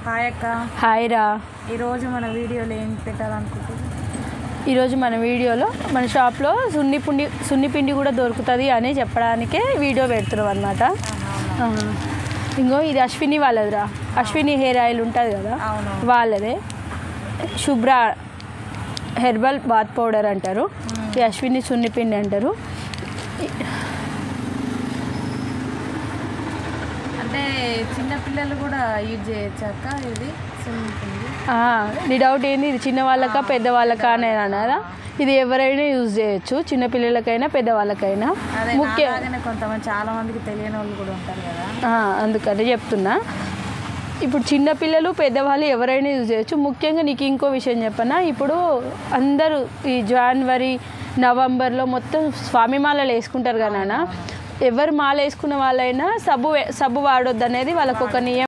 Hi అక్క. Hi రా. ఈరోజు మన వీడియోలో ఏం పెట్టాలనుకుంటున్నాం? ఈరోజు మన వీడియోలో మన షాప్లో సున్నిపిండి కూడా దొరుకుతుంది అని చెప్పడానికే వీడియో పెడుతున్నాం అనమాట. ఇంకో ఇది అశ్విని వాళ్ళదిరా. అశ్విని హెయిర్ ఆయిల్ ఉంటుంది కదా, వాళ్ళదే. శుభ్ర హెర్బల్ బాత్ పౌడర్ అంటారు, ఈ అశ్విని సున్నిపిండి అంటారు. అంటే చిన్నపిల్లలు కూడా యూజ్ చేయొచ్చాక ఇది సున్నిపిండి? నీ డౌట్ ఏంది, ఇది చిన్న వాళ్ళకా పెద్దవాళ్ళకా అని అన్నారా? ఇది ఎవరైనా యూజ్ చేయొచ్చు, చిన్నపిల్లలకైనా పెద్దవాళ్ళకైనా. ముఖ్యంగా కొంతమంది చాలా మందికి తెలియని వాళ్ళు కూడా ఉంటారు కదా, అందుకని చెప్తున్నా. ఇప్పుడు చిన్నపిల్లలు పెద్దవాళ్ళు ఎవరైనా యూజ్ చేయొచ్చు. ముఖ్యంగా నీకు ఇంకో విషయం చెప్పనా, ఇప్పుడు అందరూ ఈ జనవరి నవంబర్లో మొత్తం స్వామి మాలలు వేసుకుంటారు కదా నాన్న. ఎవరు మాల వేసుకున్న వాళ్ళైనా సబ్బు వాడొద్దు అనేది వాళ్ళకు ఒక నియమం.